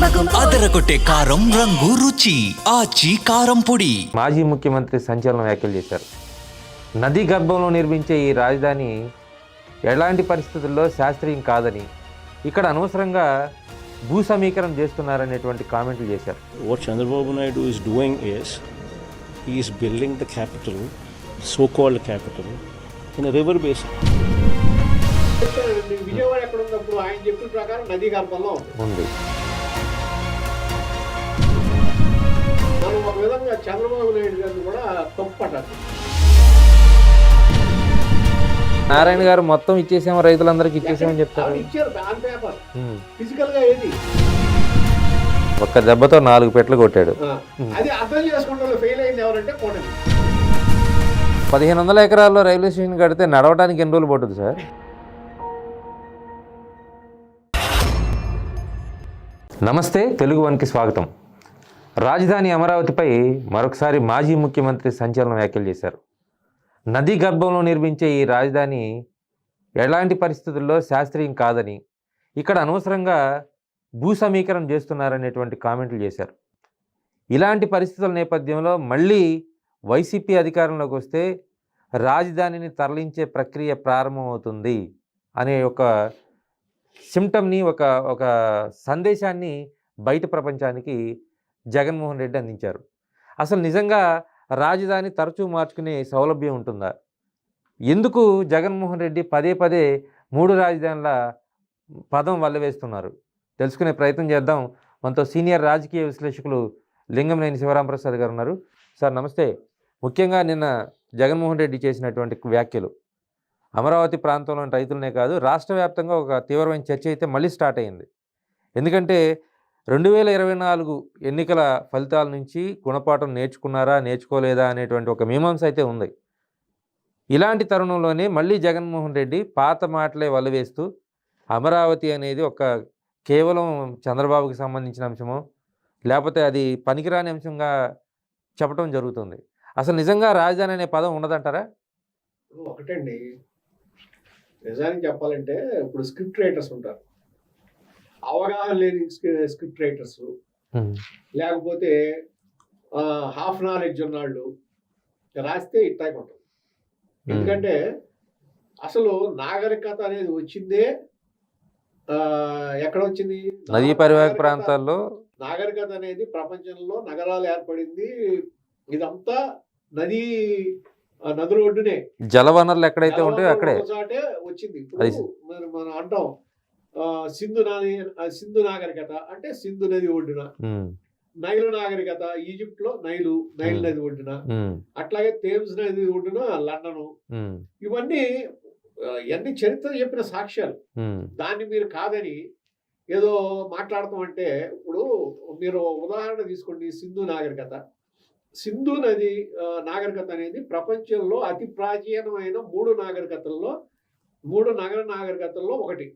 అదరగొట్టే కారం రంగు రుచి ఆచి కారం పొడి. మాజీ ముఖ్యమంత్రి సంచలన వ్యాఖ్యలు చేశారు. నదీ గర్భంలో నిర్మించే ఈ రాజధాని ఎలాంటి పరిస్థితుల్లో శాస్త్రీయం కాదని, ఇక్కడ అనవసరంగా భూ సమీకరణ చేస్తున్నారనేటువంటి కామెంట్లు చేశారు. What Chandrababu Naidu is doing is he is building the capital, so-called capital, in a river basin. Vijayawada ఎక్కడ ఉన్నప్పుడు ఆయన చెప్పిన ప్రకారం నదీ గర్భంలో ఉంది. మనం ఒక విధంగా చంద్రబాబు నాయుడు గారిని కూడా తప్పుపట్టారు. నారాయణ గారు మొత్తం ఇచ్చేసామో, రైతులందరికీ ఇచ్చేసామని చెప్తారు. ఇచ్చారు ఆన్ పేపర్, ఫిజికల్ గా ఏది ఒక్క దెబ్బతో 4 పెట్లు కొట్టాడు. అది అర్థం చేసుకుంటే ఫెయిల్ అయింది ఎవరంటే కూటమి. 1500 ఎకరాల్లో రైల్వే స్టేషన్ కడితే నడవడానికి ఎన్ని రోజులు పడుతుంది సార్? నమస్తే, తెలుగు వన్కి స్వాగతం. రాజధాని అమరావతిపై మరొకసారి మాజీ ముఖ్యమంత్రి సంచలన వ్యాఖ్యలు చేశారు. నదీ గర్భంలో నిర్మించే ఈ రాజధాని ఎలాంటి పరిస్థితుల్లో శాస్త్రీయం కాదని, ఇక్కడ అనవసరంగా భూ సమీకరణ చేస్తున్నారనేటువంటి కామెంట్లు చేశారు. ఇలాంటి పరిస్థితుల నేపథ్యంలో మళ్ళీ వైసీపీ అధికారంలోకి వస్తే రాజధానిని తరలించే ప్రక్రియ ప్రారంభమవుతుంది అనే ఒక సిమ్టమ్ని, ఒక సందేశాన్ని బయట ప్రపంచానికి జగన్మోహన్ రెడ్డి అందించారు. అసలు నిజంగా రాజధాని తరచూ మార్చుకునే సౌలభ్యం ఉంటుందా? ఎందుకు జగన్మోహన్ రెడ్డి పదే పదే 3 రాజధానుల పదం వల్లవేస్తున్నారు? తెలుసుకునే ప్రయత్నం చేద్దాం. మనతో సీనియర్ రాజకీయ విశ్లేషకులు లింగంనేని శివరామప్రసాద్ గారు ఉన్నారు. సార్ నమస్తే. ముఖ్యంగా నిన్న జగన్మోహన్ రెడ్డి చేసినటువంటి వ్యాఖ్యలు అమరావతి ప్రాంతంలోని రైతులనే కాదు, రాష్ట్ర వ్యాప్తంగా ఒక తీవ్రమైన చర్చ అయితే మళ్ళీ స్టార్ట్ అయింది. ఎందుకంటే 2024 ఎన్నికల ఫలితాల నుంచి గుణపాఠం నేర్చుకున్నారా, నేర్చుకోలేదా అనేటువంటి ఒక మీమాంస అయితే ఉంది. ఇలాంటి తరుణంలోనే మళ్ళీ జగన్మోహన్ రెడ్డి పాత మాటలే వల్లవేస్తూ అమరావతి అనేది ఒక కేవలం చంద్రబాబుకి సంబంధించిన అంశమో, లేకపోతే అది పనికిరాని అంశంగా చెప్పడం జరుగుతుంది. అసలు నిజంగా రాజధాని అనే పదం ఉండదంటారా? ఒకటండి, నిజానికి చెప్పాలంటే ఇప్పుడు స్క్రిప్ట్ రైటర్స్ ఉంటారు, అవగాహన లేని స్క్రిప్ట్ రైటర్స్, లేకపోతే హాఫ్ నాలెడ్జ్ ఉన్నాళ్ళు రాస్తే ఇట్టాకి ఉంటుంది. ఎందుకంటే అసలు నాగరికత అనేది వచ్చిందే ఎక్కడ వచ్చింది? నదీ పరివాహక ప్రాంతాల్లో. నాగరికత అనేది ప్రపంచంలో నగరాలు ఏర్పడింది, ఇదంతా నదుల ఒడ్డునే, జలవనరులు ఎక్కడైతే ఉంటాయో అక్కడే వచ్చింది. మనం అంటాం సింధు నాగరికత అంటే సింధు నది ఒడ్డున, నైలు నాగరికత ఈజిప్ట్ లో నైల్ నది ఒడ్డున, అట్లాగే థేమ్స్ నది ఒడ్డున లండను. ఇవన్నీ చరిత్ర చెప్పిన సాక్ష్యాలు. దాన్ని మీరు కాదని ఏదో మాట్లాడతాం అంటే, ఇప్పుడు మీరు ఉదాహరణ తీసుకోండి, సింధు నది నాగరికత అనేది ప్రపంచంలో అతి ప్రాచీనమైన 3 నగర నాగరికతల్లో ఒకటి.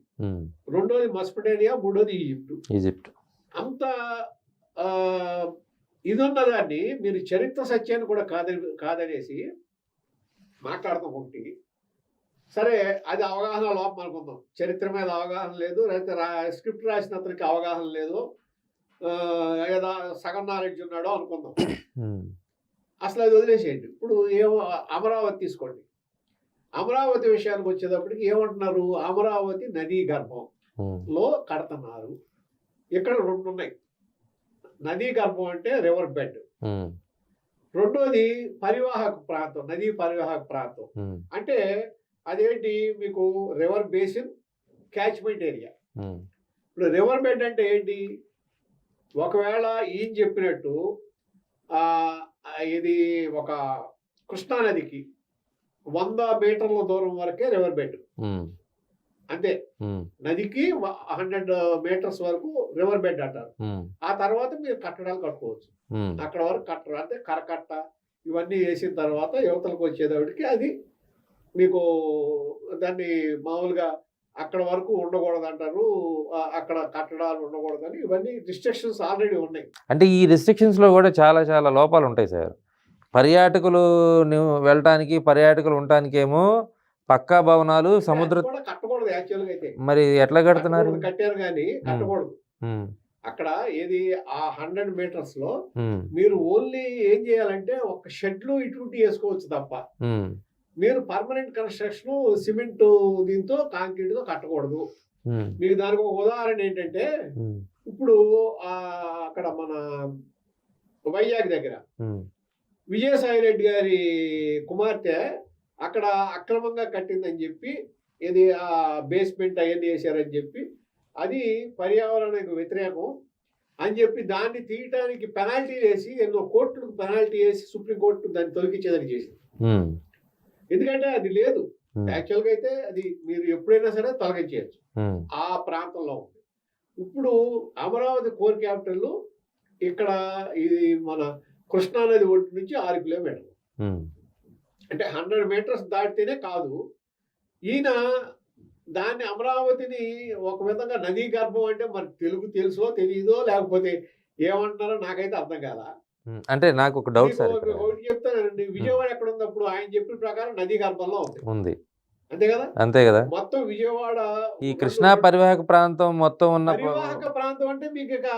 రెండోది మెసొపొటేమియా, మూడోది ఈజిప్ట్. అంత ఇది ఉన్నదాన్ని మీరు చరిత్ర సత్యాన్ని కూడా కాదనేసి మాట్లాడతాం. ఒకటి సరే, అది అవగాహన లోపం అనుకుందాం. చరిత్ర మీద అవగాహన లేదు, లేకపోతే స్క్రిప్ట్ రాసిన అతనికి అవగాహన లేదు, ఏదో సగం నాలెడ్జ్ ఉన్నాడో అనుకుందాం. అసలు అది వదిలేసేయండి. ఇప్పుడు అమరావతి తీసుకోండి. అమరావతి విషయానికి వచ్చేటప్పటికి ఏమంటున్నారు? అమరావతి నదీ గర్భంలో కడుతున్నారు. ఇక్కడ 2 ఉన్నాయి. నదీ గర్భం అంటే రివర్ బెడ్, రెండోది పరివాహక ప్రాంతం, నదీ పరివాహక ప్రాంతం. అంటే అదేంటి, మీకు రివర్ బేసిన్, క్యాచ్మెంట్ ఏరియా. ఇప్పుడు రివర్ బెడ్ అంటే ఏంటి? ఒకవేళ ఈయన చెప్పినట్టు ఇది ఒక కృష్ణా నదికి 100 మీటర్ల దూరం వరకే రివర్ బెడ్, అంతే. నదికి 100 మీటర్స్ వరకు రివర్ బెడ్ అంటారు. ఆ తర్వాత మీరు కట్టడాలు కట్టుకోవచ్చు. అక్కడ వరకు కట్టడం అంటే కరకట్ట ఇవన్నీ వేసిన తర్వాత యువతలకు వచ్చేటప్పటికి అది మీకు దాన్ని మామూలుగా అక్కడ వరకు ఉండకూడదు అంటారు, అక్కడ కట్టడాలు ఉండకూడదని. ఇవన్నీ రిస్ట్రిక్షన్స్ ఆల్రెడీ ఉన్నాయి. అంటే ఈ రిస్ట్రిక్షన్స్ లో కూడా చాలా చాలా లోపాలు ఉంటాయి సార్. పర్యాటకులు వెళ్ళటానికి, పర్యాటకులు ఉండటానికేమో పక్కా భవనాలు, సముద్ర కట్టకూడదు యాక్చువల్గా అయితే. మరి ఎట్లా కడుతున్నారు? కట్టారు కానీ కట్టకూడదు. అక్కడ ఏది ఆ 100 మీటర్స్ లో ఉమ్, మీరు ఓన్లీ ఏం చేయాలంటే ఒక షెడ్లు ఇటువంటి వేసుకోవచ్చు తప్ప ఉమ్, మీరు పర్మనెంట్ కన్స్ట్రక్షన్ సిమెంట్ దీంతో కాంక్రీట్ తో కట్టకూడదు. ఉమ్, మీకు దానికి ఒక ఉదాహరణ ఏంటంటే ఉమ్, ఇప్పుడు అక్కడ మన వైజాగ్ దగ్గర ఉమ్, విజయసాయి రెడ్డి గారి కుమార్తె అక్కడ అక్రమంగా కట్టిందని చెప్పి ఇది ఆ బేస్మెంట్ అవన్నీ వేశారని చెప్పి అది పర్యావరణానికి వ్యతిరేకం అని చెప్పి దాన్ని తీయటానికి పెనాల్టీ వేసి ఎన్నో కోట్లకు పెనాల్టీ వేసి సుప్రీంకోర్టు దాన్ని తొలగించేదని చేసింది. ఉమ్, ఎందుకంటే అది లేదు. ఉమ్, యాక్చువల్గా అయితే అది మీరు ఎప్పుడైనా సరే తొలగించేయచ్చు. ఉమ్, ఆ ప్రాంతంలో ఉంది. ఇప్పుడు అమరావతి కోర్ క్యాపిటల్ ఇక్కడ ఇది మన కృష్ణానది ఒడ్డు నుంచి 6 కిలోమీటర్లు, ఉమ్, అంటే 100 మీటర్స్ దాటితేనే కాదు. ఈయన దాన్ని అమరావతిని ఒక విధంగా నదీ గర్భం అంటే మరి తెలుగు తెలుసో తెలియదో లేకపోతే ఏమంటున్నారో నాకైతే అర్థం కాదా. ఉమ్. అంటే నాకు ఒక డౌట్ సార్ ఇక్కడ ఒకటి చెప్తానండి, విజయవాడ ఎక్కడ ఉన్నప్పుడు ఆయన చెప్పిన ప్రకారం నదీ గర్భంలో ఉంది, ఉంది, అంతే కదా. అంతే కదా. మొత్తం విజయవాడ ఈ కృష్ణా పరివాహక ప్రాంతం మొత్తం ఉన్న పరివాహక ప్రాంతం అంటే మీకు ఇక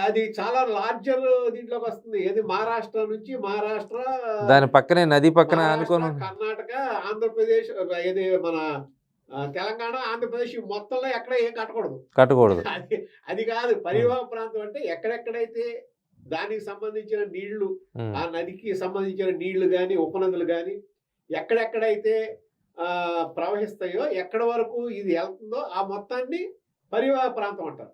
అది చాలా లార్జర్ దీంట్లోకి వస్తుంది. ఏది మహారాష్ట్ర నుంచి మహారాష్ట్ర, దాని పక్కనే నది పక్కన మహారాష్ట్ర, అనుకోను కర్ణాటక, ఆంధ్రప్రదేశ్, ఏది మన తెలంగాణ, ఆంధ్రప్రదేశ్ ఈ మొత్తంలో ఎక్కడ ఏం కట్టకూడదు. కట్టకూడదు. అది కాదు పరివాహక ప్రాంతం అంటే ఎక్కడెక్కడైతే దానికి సంబంధించిన నీళ్లు, ఉమ్, ఆ నదికి సంబంధించిన నీళ్లు కానీ ఉపనదులు కానీ ఎక్కడెక్కడైతే ప్రవహిస్తాయో ఎక్కడ వరకు ఇది వెళ్తుందో ఆ మొత్తాన్ని పరివాహక ప్రాంతం అంటారు.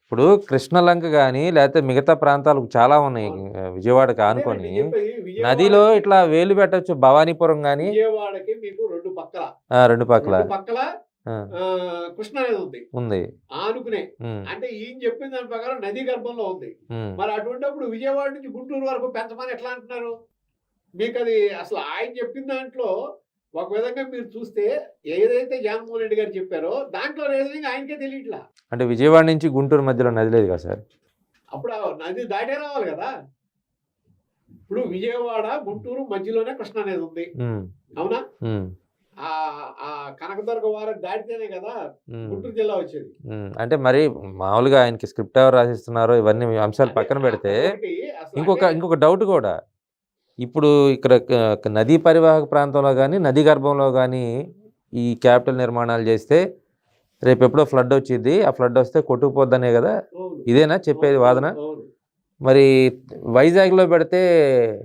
ఇప్పుడు కృష్ణలంక కానీ లేకపోతే మిగతా ప్రాంతాలకు చాలా ఉన్నాయి విజయవాడకి ఆనుకొని. అదేనండి చెప్పేది. నదిలో విజయవాడకి ఇట్లా వేలు పెట్టచ్చు భవానీపురం కానీ విజయవాడకి మీకు రెండు పక్కల రెండు పక్కల ఆ, కృష్ణా నది ఉంది ఉంది. ఆనుకునే. ఉమ్, అంటే ఈయన చెప్పిన దాని ప్రకారం నదీ గర్భంలో ఉంది. ఉమ్, మరి అటువంటిప్పుడు విజయవాడ నుంచి గుంటూరు వరకు పెంచమని ఎట్లా అంటున్నారు? మీకు అది అసలు ఆయన చెప్పిన దాంట్లో ఒక విధంగా మీరు చూస్తే ఏదైతే జగన్మోహన్ రెడ్డి గారు చెప్పారో దాంట్లో రీజనింగ్ ఆయనకే తెలియట్లా. అంటే విజయవాడ నుంచి గుంటూరు మధ్యలో నది లేదు కదా సార్. అప్పుడు ఆ నది దాటే రావాలి కదా. ఇప్పుడు విజయవాడ గుంటూరు మధ్యలోనే కృష్ణా నది ఉంది, ఉమ్, అవునా? ఉమ్, ఆ కనకదుర్గ వారం దాటితేనే కదా ఉమ్, గుంటూరు జిల్లా వచ్చేది. అంటే మరి మామూలుగా ఆయనకి స్క్రిప్ట్ ఎవరు రాసిస్తున్నారో ఇవన్నీ అంశాలు పక్కన పెడితే అదొకటి అసలు ఇంకొక డౌట్ కూడా. ఇప్పుడు ఇక్కడ నదీ పరివాహక ప్రాంతంలో కానీ నదీ గర్భంలో కానీ ఈ క్యాపిటల్ నిర్మాణాలు చేస్తే రేపు ఎప్పుడో ఫ్లడ్ వచ్చింది, ఆ ఫ్లడ్ వస్తే కొట్టుకుపోద్దనే కదా, అవును, ఇదేనా చెప్పేది వాదన? అవును. మరి వైజాగ్లో పెడితే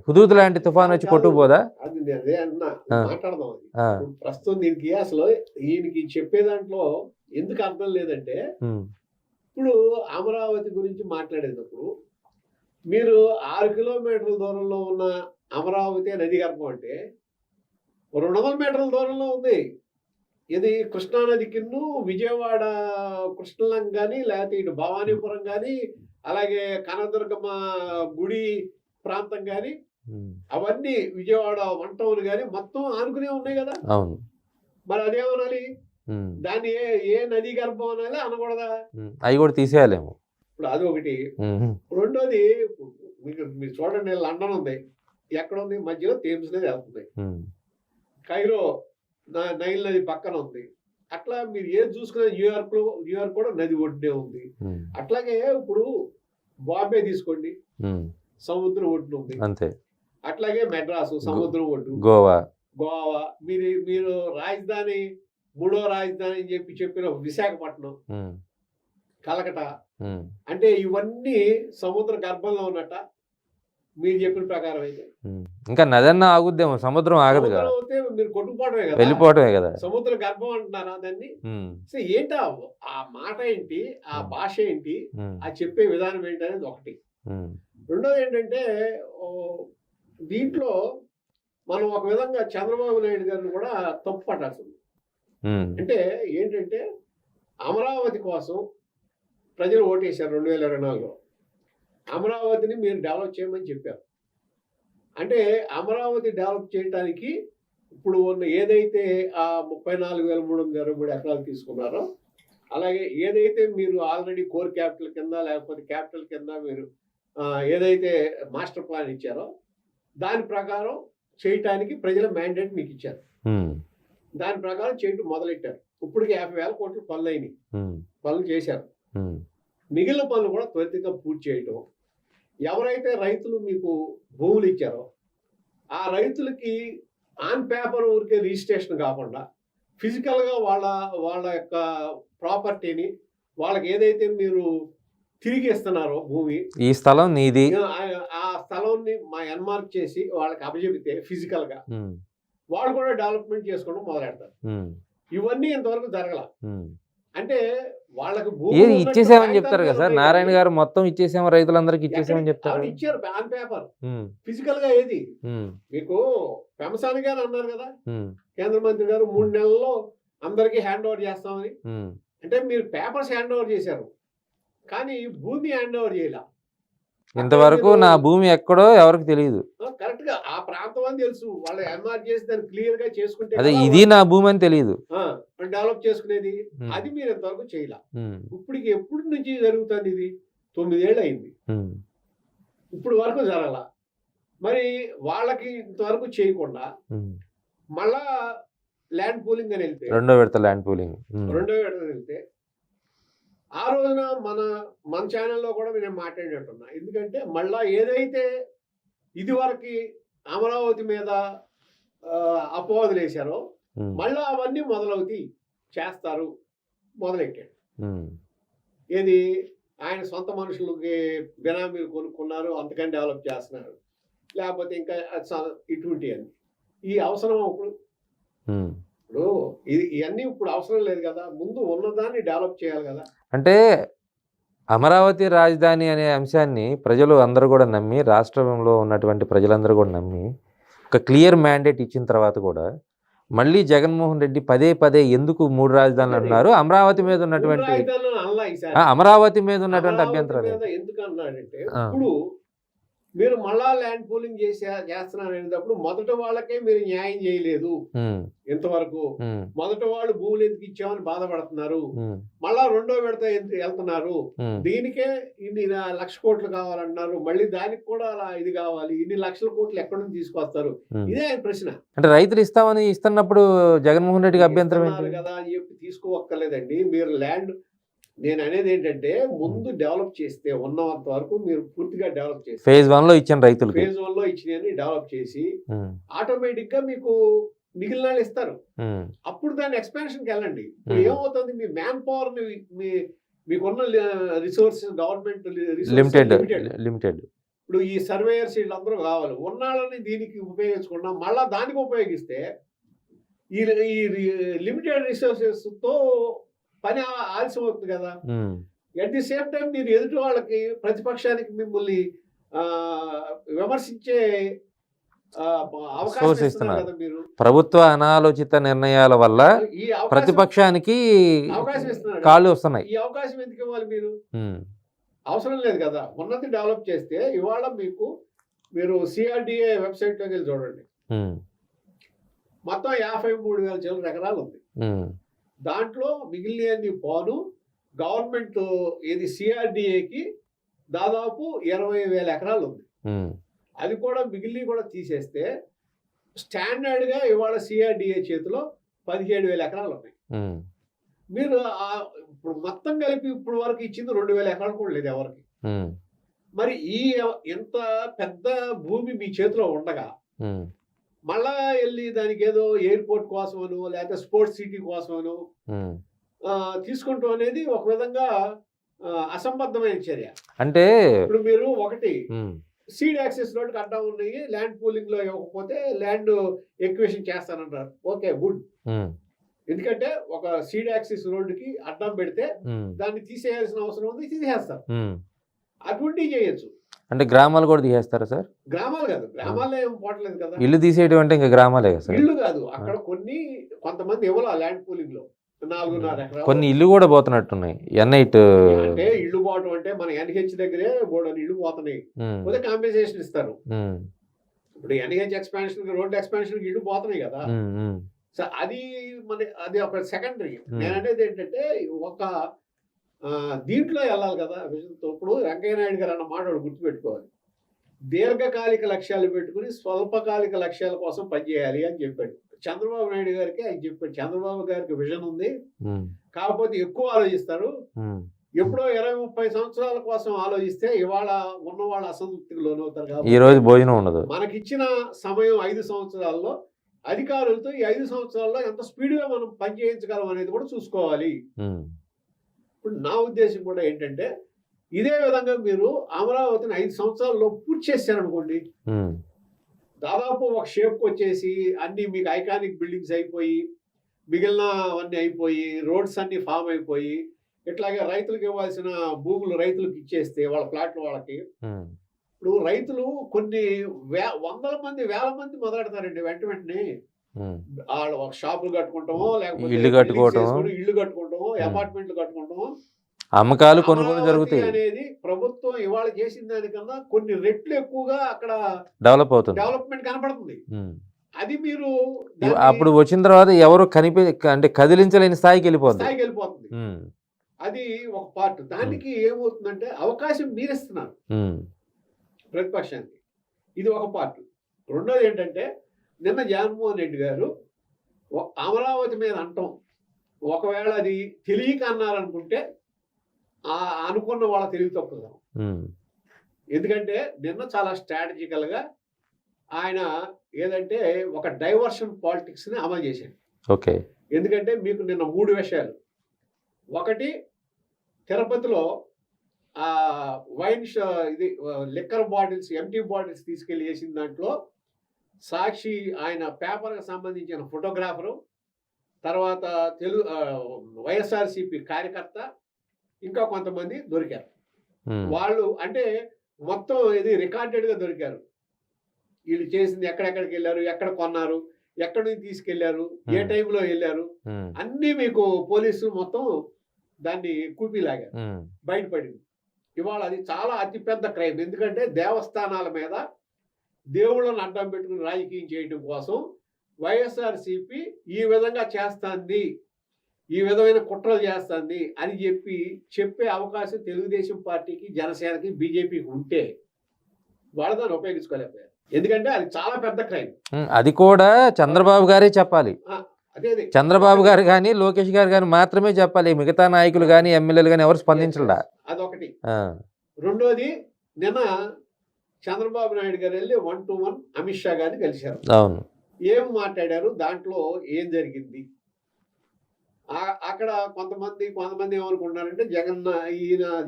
హుదూద్ లాంటి తుఫాన్ వచ్చి కొట్టుకుపోదా? అది నేను అదే అన్నా, ఆ. మాట్లాడదాం అది. ఆ, ఇప్పుడు ప్రస్తుతం దీనికి అసలు ఈయనకి చెప్పే దాంట్లో ఎందుకు అర్థం లేదంటే, ఉమ్, ఇప్పుడు అమరావతి గురించి మాట్లాడేటప్పుడు మీరు 6 కిలోమీటర్ల దూరంలో ఉన్న అమరావతి నది గర్భం అంటే 200 మీటర్ల దూరంలో ఉంది. ఇది కృష్ణానది కిన్ను విజయవాడ కృష్ణలంక కానీ లేకపోతే ఇటు భవానీపురం కానీ అలాగే కనకదుర్గమ్మ గుడి ప్రాంతం కానీ ఉమ్, అవన్నీ విజయవాడ వన్ టౌన్ కానీ మొత్తం ఆనుకునే ఉన్నాయి కదా. అవును. మరి అదేమనాలి? ఉమ్, దాన్ని ఏ నది గర్భం అనాలి, అనకూడదా? అవి కూడా తీసేయాలేమో. ఇప్పుడు అదొకటి. ఉమ్, రెండోది మీరు చూడండి, లండన్ ఉంది, ఎక్కడ ఉంది? మధ్యలో థేమ్స్ నది వెళ్తుంది. ఉమ్, కైరో నైల్ నది పక్కన ఉంది. అట్లా మీరు ఏది చూసుకున్నా న్యూయార్క్ కూడా నది ఒడ్డునే ఉంది. ఉమ్, అట్లాగే ఇప్పుడు బాంబే తీసుకోండి, ఉమ్, సముద్రం ఒడ్డున ఉంది. అంతే. అట్లాగే మెడ్రాసు సముద్రం ఒడ్డు, గోవా. గోవా, మీరు రాజధాని మూడో రాజధాని అని చెప్పిన విశాఖపట్నం, ఉమ్, కలకటా, ఉమ్, అంటే ఇవన్నీ సముద్ర గర్భంలో ఉన్నట్ట మీరు చెప్పిన ప్రకారం అయితే. ఉమ్. ఇంకా నదన్న ఆగుద్దేమో, సముద్రం ఆగదు కదా, సముద్రం అయితే మీరు కొట్టుకుపోవడమే కదా, వెళ్ళిపోవటమే కదా. సముద్ర గర్భం అంటున్నారా దాన్ని? ఉమ్, సో ఏంటా ఆ మాట ఏంటి, ఆ భాష ఏంటి, ఉమ్, ఆ చెప్పే విధానం ఏంటి అనేది ఒకటి. ఉమ్, రెండోది ఏంటంటే దీంట్లో మనం ఒక విధంగా చంద్రబాబు నాయుడు గారిని కూడా తప్పు పట్టాల్సింది. ఉమ్, అంటే ఏంటంటే అమరావతి కోసం ప్రజలు ఓటేశారు 2024లో. అమరావతిని మీరు డెవలప్ చేయమని చెప్పారు. అంటే అమరావతి డెవలప్ చేయడానికి ఇప్పుడు ఉన్న ఏదైతే ఆ 34,323 ఎకరాలు తీసుకున్నారో, అలాగే ఏదైతే మీరు ఆల్రెడీ కోర్ క్యాపిటల్ కింద లేకపోతే క్యాపిటల్ కింద మీరు ఏదైతే మాస్టర్ ప్లాన్ ఇచ్చారో దాని ప్రకారం చేయటానికి ప్రజల మ్యాండేట్ మీకు ఇచ్చారు. ఉమ్, దాని ప్రకారం చేయటం మొదలెట్టారు. ఇప్పటికి 50,000 కోట్లు పనులు అయినాయి, ఉమ్, పనులు చేశారు. ఉమ్, మిగిలిన పనులు కూడా త్వరితంగా పూర్తి చేయటం. ఎవరైతే రైతులు మీకు భూములు ఇచ్చారో ఆ రైతులకి ఆన్ పేపర్ ఊరికే రిజిస్ట్రేషన్ కాకుండా ఫిజికల్గా వాళ్ళ యొక్క ప్రాపర్టీని వాళ్ళకి ఏదైతే మీరు తిరిగి ఇస్తున్నారో భూమి, ఈ స్థలం నీది, ఆ స్థలాన్ని మా ఎన్మార్క్ చేసి వాళ్ళకి అప్పచెబితే ఫిజికల్గా వాళ్ళు కూడా డెవలప్మెంట్ చేసుకోవడం మొదలెడతారు. ఇవన్నీ ఇంతవరకు జరగల. అంటే వాళ్ళకి ఏది ఇచ్చేసామని చెప్తారు కదా సార్, నారాయణ గారు మొత్తం ఇచ్చేసాము రైతులందరికీ ఇచ్చేసామని చెప్తారు. ఇచ్చారు ఆన్ పేపర్, ఫిజికల్ గా ఏది మీకు పెమసాని గారు అన్నారు కదా కేంద్ర మంత్రి గారు 3 నెలల్లో అందరికీ హ్యాండ్ ఓవర్ చేస్తామని. అంటే మీరు పేపర్స్ హ్యాండ్ ఓవర్ చేశారు కానీ భూమి హ్యాండ్ ఓవర్ చేయాల. ఇంతవరకు నా భూమి ఎక్కడో ఎవరికి తెలియదు. కరెక్ట్ గా ఆ ప్రాంతం అని తెలుసు, వాళ్ళు ఎన్ఆర్ చేసి దాన్ని క్లియర్ గా చేసుకుంటే అదే ఇది నా భూమి అని తెలియదు, డెవలప్ చేసుకునేది. అది మీరు ఇంతవరకు చేయాల. ఇప్పటికి ఎప్పటి నుంచి జరుగుతుంది ఇది? 9 ఏళ్ళు అయింది, ఇప్పుడు వరకు జరగల. మరి వాళ్ళకి ఇంతవరకు చేయకుండా మళ్ళా ల్యాండ్ పూలింగ్ అని వెళ్తే, రెండో విడత ల్యాండ్ పూలింగ్ వెళ్తే ఆ రోజున మన ఛానల్లో కూడా నేను మాట్లాడినట్టున్నా. ఎందుకంటే మళ్ళా ఏదైతే ఇది వరకు అమరావతి మీద అపవాదులు వేశారో మళ్ళా అవన్నీ మొదలవుతాయి, చేస్తారు, మొదలెట్టాడు. ఏది ఆయన సొంత మనుషులకి బినామీలు కొనుక్కున్నారు, అంతకని డెవలప్ చేస్తున్నారు, లేకపోతే ఇంకా ఇటువంటి అన్ని. ఈ అవసరం ఇప్పుడు ఇవన్నీ ఇప్పుడు అవసరం లేదు కదా, ముందు ఉన్నదాన్ని డెవలప్ చేయాలి కదా. అంటే అమరావతి రాజధాని అనే అంశాన్ని ప్రజలు అందరూ కూడా నమ్మి, రాష్ట్రంలో ఉన్నటువంటి ప్రజలందరూ కూడా నమ్మి ఒక క్లియర్ మ్యాండేట్ ఇచ్చిన తర్వాత కూడా మళ్ళీ జగన్మోహన్ రెడ్డి పదే పదే ఎందుకు 3 రాజధానులు అన్నారు? అమరావతి మీద ఉన్నటువంటి అభ్యంతరాలు ఎందుకు అన్నాడంటే, ఇప్పుడు మీరు మళ్ళా ల్యాండ్ పూలింగ్ చేస్తున్నారు అనేటప్పుడు మొదట వాళ్ళకే మీరు న్యాయం చేయలేదు. ఇంతవరకు మొదట వాళ్ళు భూములు ఎందుకు ఇచ్చామని బాధపడుతున్నారు, మళ్ళా రెండో విడత వెళ్తున్నారు, దీనికే ఇన్ని 1,00,000 కోట్లు కావాలన్నారు, మళ్ళీ దానికి కూడా అలా ఇది కావాలి, ఇన్ని లక్షల కోట్లు ఎక్కడి నుంచి తీసుకొస్తారు? ఇదే ఆయన ప్రశ్న. అంటే రైతులు ఇస్తున్నప్పుడు జగన్మోహన్ రెడ్డికి అభ్యంతరం కదా అని చెప్పి తీసుకోవక్కర్లేదండి. మీరు ల్యాండ్, నేను అనేది ఏంటంటే ముందు డెవలప్ చేస్తే ఉన్నంత వరకు మీరు పూర్తిగా డెవలప్ చేసి ఫేజ్ 1 లో ఇచ్చిన రైతులు ఫేజ్ 1 లో ఇచ్చినవి డెవలప్ చేసి ఆటోమేటిక్ గా మీకు మిగిలిన ఇస్తారు. అప్పుడు దాని ఎక్స్పాన్షన్కి వెళ్ళండి. ఇప్పుడు ఏమవుతుంది, మీ మ్యాన్ పవర్ మీకున్న రిసోర్సెస్ గవర్నమెంట్ లిమిటెడ్. ఇప్పుడు ఈ సర్వేయర్స్ వీళ్ళందరూ కావాలి, ఉన్నాళ్ళని దీనికి ఉపయోగించకుండా మళ్ళా దానికి ఉపయోగిస్తే ఈ లిమిటెడ్ రిసోర్సెస్ తో పని ఆలస్యం అవుతుంది కదా. అట్ ది సేమ్ టైం మీరు ఎదుటి వాళ్ళకి, ప్రతిపక్షానికి మిమ్మల్ని విమర్శించే అవకాశం ఇస్తున్నారు కదా మీరు. ప్రభుత్వ అనాలోచిత నిర్ణయాల వల్ల ప్రతిపక్షానికి అవకాశం ఇస్తున్నారు, కాళ్ళు వస్తున్నాయి. ఈ అవకాశం ఎందుకు ఇవ్వాలి? మీరు అవసరం లేదు కదా. ఉన్నది డెవలప్ చేస్తే ఇవాళ మీరు సిఆర్డిఏ వెబ్సైట్ లోకి వెళ్ళి చూడండి, మొత్తం 53,000 చిల్లర ఎకరాలు ఉంది. దాంట్లో మిగిలిన పోను గవర్నమెంట్ ఏది సిఆర్డిఏకి దాదాపు 20,000 ఎకరాలు ఉంది. అది కూడా మిగిలిన కూడా తీసేస్తే స్టాండర్డ్ గా ఇవాళ సిఆర్డిఏ చేతిలో 17,000 ఎకరాలు ఉన్నాయి. మీరు ఇప్పుడు మొత్తం కలిపి ఇప్పుడు వరకు ఇచ్చింది 2,000 ఎకరాలు కూడా లేదు ఎవరికి. మరి ఎంత పెద్ద భూమి మీ చేతిలో ఉండగా మళ్ళా వెళ్ళి దానికి ఏదో ఎయిర్పోర్ట్ కోసమను లేకపోతే స్పోర్ట్స్ సిటీ కోసమను తీసుకుంటాం అనేది ఒక విధంగా అసంబద్ధమైన చర్య. అంటే ఇప్పుడు మీరు ఒకటి సీడ్ యాక్సెస్ రోడ్కి అడ్డం ఉన్నాయి, ల్యాండ్ పూలింగ్ లో ఇవ్వకపోతే ల్యాండ్ ఎక్విజిషన్ చేస్తానంటారు. Okay, good. ఎందుకంటే ఒక సీడ్ యాక్సెస్ రోడ్డుకి అడ్డం పెడితే దాన్ని తీసేయాల్సిన అవసరం ఉంది, తీసేస్తారు. అటువంటివి చేయొచ్చు. అంటే గ్రామాలు కూడా తీసేస్తారా సార్? గ్రామాలు కాదు, గ్రామాల్లో ఏం పోవట్లేదు కదా. ఇల్లు తీసేయడం అంటే ఇంకా గ్రామాలే కదా సార్. ఇల్లు కాదు, అక్కడ కొంతమంది ఇవ్వాలి ల్యాండ్ పూలింగ్ లో 4.5 ఎకరాలు. కొన్ని ఇల్లు కూడా పోతున్నట్టున్నాయి. అంటే ఇల్లు పోవటం అంటే మన ఎన్హెచ్ దగ్గరే ఇల్లు పోతున్నాయి, పోతే కాంపెన్సేషన్ ఇస్తారు. ఇప్పుడు ఎన్హెచ్ ఎక్స్పాన్షన్, రోడ్ ఎక్స్పాన్షన్ ఇల్లు పోతున్నాయి కదా. సో అది ఒక సెకండరీ. నేను అనేది ఏంటంటే ఒక దీంట్లో వెళ్ళాలి కదా విజన్తో. ఇప్పుడు వెంకయ్య నాయుడు గారు అన్న మాట గుర్తుపెట్టుకోవాలి, దీర్ఘకాలిక లక్ష్యాలు పెట్టుకుని స్వల్పకాలిక లక్ష్యాల కోసం పనిచేయాలి అని చెప్పాడు. చంద్రబాబు నాయుడు గారికి ఆయన చెప్పాడు, చంద్రబాబు గారికి విజన్ ఉంది, కాకపోతే ఎక్కువ ఆలోచిస్తారు, ఎప్పుడో 20-30 సంవత్సరాల కోసం ఆలోచిస్తే ఇవాళ ఉన్న వాళ్ళు అసంతృప్తికి లోనవుతారు ఈ కాబట్టి రోజు భోజనం ఉండదు. మనకిచ్చిన సమయం 5 సంవత్సరాల్లో అధికారులతో ఈ 5 సంవత్సరాల్లో ఎంత స్పీడ్గా మనం పని చేయించగలం అనేది కూడా చూసుకోవాలి. ఉమ్, ఇప్పుడు నా ఉద్దేశం కూడా ఏంటంటే ఇదే విధంగా మీరు అమరావతిని 5 సంవత్సరాల్లో పూర్తి చేశారనుకోండి, ఉమ్, దాదాపు ఒక షేప్కి వచ్చేసి అన్ని మీకు ఐకానిక్ బిల్డింగ్స్ అయిపోయి మిగిలినవన్నీ అయిపోయి రోడ్స్ అన్ని ఫామ్ అయిపోయి ఇట్లాగే రైతులకు ఇవ్వాల్సిన భూములు రైతులకు ఇచ్చేస్తే వాళ్ళ ప్లాట్లు వాళ్ళకి, ఉమ్, ఇప్పుడు రైతులు కొన్ని వందల మంది వేల మంది మొదలెడతారండి వెంటనే. ఉమ్. వాళ్ళు ఒక షాపులు కట్టుకుంటామో లేకపోతే ఇల్లు కట్టుకోవటం. ఇల్లు కట్టుకుంటామో అపార్ట్మెంట్లు కట్టుకుంటామో అమ్మకాలు కొనుగోలు అమరావతి జరుగుతాయి. అనేది ప్రభుత్వం ఇవాళ చేసిన దానికన్నా కొన్ని రెట్లు ఎక్కువగా అక్కడ డెవలప్ అవుతుంది. డెవలప్మెంట్ కనపడుతుంది. ఉమ్. అది మీరు అప్పుడు వచ్చిన తర్వాత ఎవరు అంటే కదిలించలేని స్థాయికి వెళ్ళిపోతుంది. స్థాయికి వెళ్ళిపోతుంది. ఉమ్, అది ఒక పార్ట్. దానికి ఏమవుతుందంటే అవకాశం మీరిస్తున్నారు ఉమ్, ప్రతిపక్షానికి. ఇది ఒక పార్ట్. రెండోది ఏంటంటే నిన్న జగన్మోహన్ రెడ్డి గారు అమరావతి మీద అంటాం, ఒకవేళ అది తెలియక అన్నారనుకుంటే అనుకున్న వాళ్ళ తెలివి తక్కువ. ఉమ్, ఎందుకంటే నిన్న చాలా స్ట్రాటజికల్గా ఆయన ఏదంటే ఒక డైవర్షన్ పాలిటిక్స్ని అమలు చేశాడు. ఓకే. ఎందుకంటే మీకు నిన్న 3 విషయాలు. ఒకటి, తిరుపతిలో వైన్ ఇది లిక్కర్ బాటిల్స్, ఎంటీ బాటిల్స్ తీసుకెళ్ళి వేసిన దాంట్లో సాక్షి ఆయన పేపర్కి సంబంధించిన ఫోటోగ్రాఫరు, తర్వాత వైఎస్ఆర్సీపీ కార్యకర్త, ఇంకా కొంతమంది దొరికారు. వాళ్ళు అంటే మొత్తం ఇది రికార్డెడ్గా దొరికారు. వీళ్ళు చేసింది ఎక్కడెక్కడికి వెళ్ళారు, ఎక్కడ కొన్నారు, ఎక్కడి నుంచి తీసుకెళ్లారు, ఏ టైంలో వెళ్ళారు, అన్నీ మీకు పోలీసులు మొత్తం దాన్ని కూపీలాగా బయటపడింది. ఇవాళ అది చాలా అతిపెద్ద క్రైమ్. ఎందుకంటే దేవస్థానాల మీద దేవుళ్ళను అడ్డం పెట్టుకుని రాజకీయం చేయడం కోసం వైఎస్ఆర్సీపీ ఈ విధంగా చేస్తుంది, ఈ విధమైన కుట్రలు చేస్తుంది అని చెప్పే అవకాశం తెలుగుదేశం పార్టీకి, జనసేనకి, బీజేపీకి ఉంటే వాళ్ళు దాన్ని ఉపయోగించుకోలేకపోయారు. ఎందుకంటే అది చాలా పెద్ద క్రైమ్. అది కూడా చంద్రబాబు గారే చెప్పాలి. అదే చంద్రబాబు గారు కానీ లోకేష్ గారు కానీ మాత్రమే చెప్పాలి. మిగతా నాయకులు కానీ ఎమ్మెల్యేలు కానీ ఎవరు స్పందించడా. అదొకటి. రెండోది, నిన్న చంద్రబాబు నాయుడు గారు వెళ్ళి 1-to-1 అమిత్ షా గారిని కలిశారు. అవును. ఏం మాట్లాడారు, దాంట్లో ఏం జరిగింది, అక్కడ కొంతమంది ఏమనుకుంటున్నారంటే